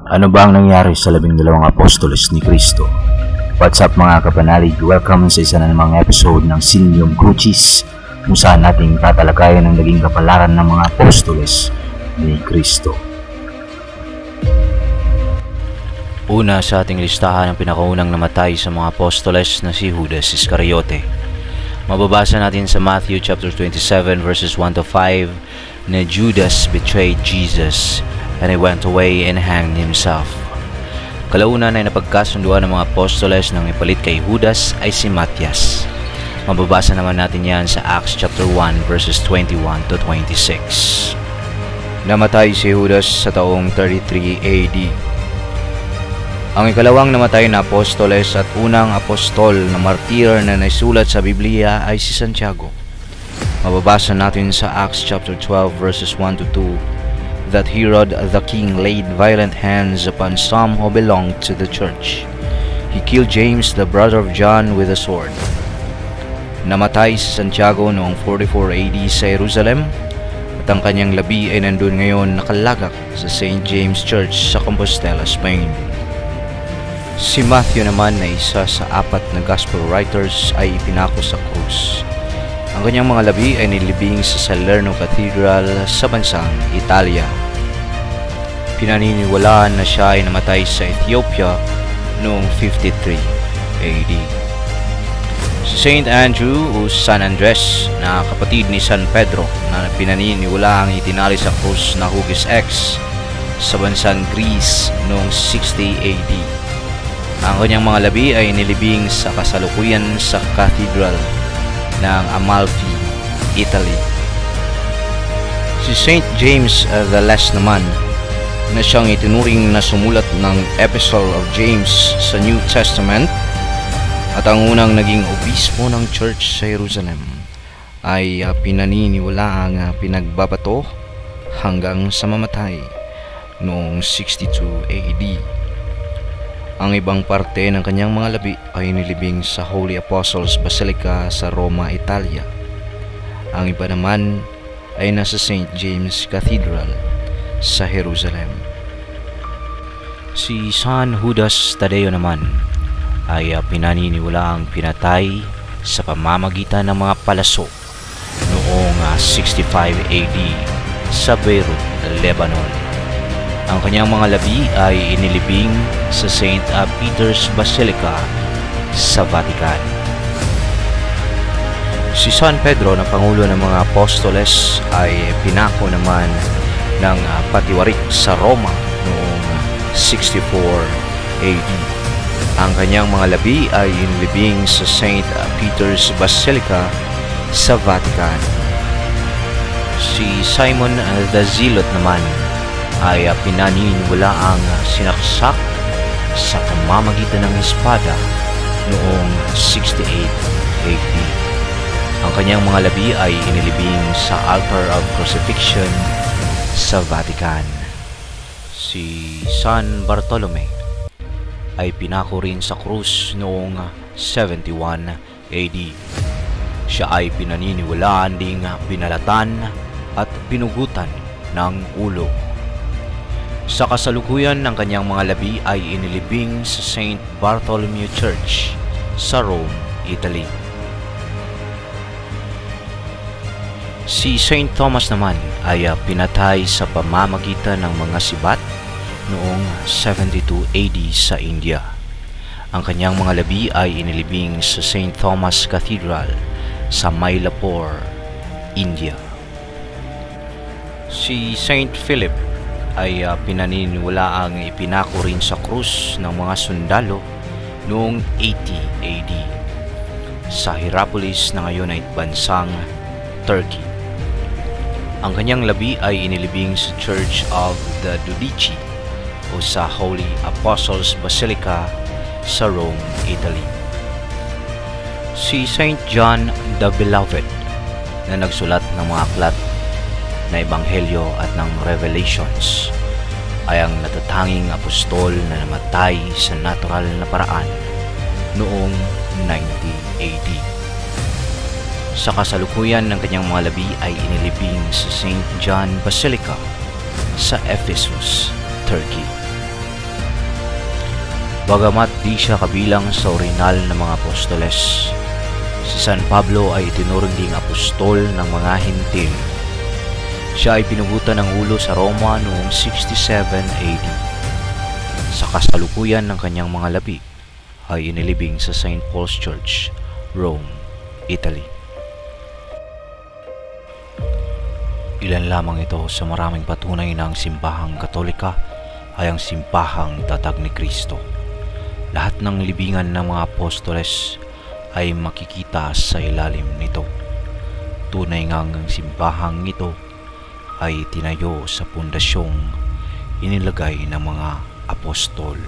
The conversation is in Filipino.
Ano ba ang nangyari sa 12 apostoles ni Kristo? What's up mga kapanalig? Welcome sa isa na namang episode ng Sinium Crucis, kung saan nating tatalakayan ang naging kapalaran ng mga apostoles ni Kristo. Una sa ating listahan ang pinakaunang namatay sa mga apostoles na si Judas Iscariote. Mababasa natin sa Matthew chapter 27 verses 1 to 5 na Judas betrayed Jesus and he went away and hanged himself. Kalaunan ay napagkasunduan ng mga apostoles ng ipalit kay Judas ay si Matthias. Mababasa naman natin yan sa Acts chapter 1 verses 21 to 26. Namatay si Judas sa taong 33 AD. Ang ikalawang namatay na apostoles at unang apostol na martir na naisulat sa Biblia ay si Santiago. Mababasa natin sa Acts chapter 12 verses 1 to 2 that Herod the king laid violent hands upon some who belonged to the church. He killed James the brother of John with a sword. Namatay si Santiago noong 44 AD sa Jerusalem at ang kanyang labi ay nandun ngayon nakalagak sa St. James Church sa Compostela, Spain. Si Matthew naman na isa sa apat na gospel writers ay ipinako sa krus. Ang kanyang mga labi ay nilibing sa Salerno Cathedral sa bansang Italia. Pinaniniwalaan na siya ay namatay sa Ethiopia noong 53 AD. Si St. Andrew o San Andres na kapatid ni San Pedro na pinaniniwalaang itinali sa krus na Hugis X sa bansang Greece noong 60 AD. Ang kanyang mga labi ay nilibing sa kasalukuyan sa Cathedral ng Amalfi, Italy. Si St. James the Less naman na siyang itinuring na sumulat ng Epistle of James sa New Testament at ang unang naging obispo ng church sa Jerusalem ay pinaniniwalaang pinagbabato hanggang sa mamatay noong 62 AD. Ang ibang parte ng kanyang mga labi ay nilibing sa Holy Apostles Basilica sa Roma, Italia. Ang iba naman ay nasa St. James Cathedral sa Jerusalem. Si San Judas Tadeo naman ay pinaniniwalaang pinatay sa pamamagitan ng mga palaso noong 65 AD sa Beirut, Lebanon. Ang kanyang mga labi ay inilibing sa St. Peter's Basilica sa Vatican. Si San Pedro na pangulo ng mga apostoles ay pinako naman ng patiwarik sa Roma noong 64 AD. Ang kanyang mga labi ay inilibing sa St. Peter's Basilica sa Vatican. Si Simon the Zealot naman ay pinaniniwalaang sinaksak sa pamamagitan ng espada noong 68 AD. Ang kanyang mga labi ay inilibing sa Altar of Crucifixion sa Vatican. Si San Bartolome ay pinako rin sa krus noong 71 AD. Siya ay pinaniniwalaan ding pinalatan at pinugutan ng ulo. Sa kasalukuyan ng kanyang mga labi ay inilibing sa St. Bartholomew Church sa Rome, Italy. Si St. Thomas naman ay pinatay sa pamamagitan ng mga sibat noong 72 AD sa India. Ang kanyang mga labi ay inilibing sa St. Thomas Cathedral sa Mylapore, India. Si St. Philip ay pinaniniwalaang ipinako rin sa krus ng mga sundalo noong 80 AD sa Hierapolis na ngayon ay bansang Turkey. Ang kanyang labi ay inilibing sa Church of the Giudici o sa Holy Apostles Basilica sa Rome, Italy. Si St. John the Beloved na nagsulat ng mga aklat na Ebanghelyo at ng Revelations ay ang natatanging apostol na namatay sa natural na paraan noong 90 AD. Sa kasalukuyan ng kanyang mga labi ay inilibing sa St. John Basilica sa Ephesus, Turkey. Bagamat di siya kabilang sa orinal na mga apostoles, si San Pablo ay itinuring ding apostol ng mga Hintil. Siya ay pinugutan ng ulo sa Roma noong 67 AD. Sa kasalukuyan ng kanyang mga labi ay inilibing sa St. Paul's Church, Rome, Italy. Ilan lamang ito sa maraming patunay na ang simbahang Katolika ay ang simbahang tatag ni Kristo. Lahat ng libingan ng mga apostoles ay makikita sa ilalim nito. Tunay ngang ang simbahang ito ay tinayo sa pundasyong inilagay ng mga apostol.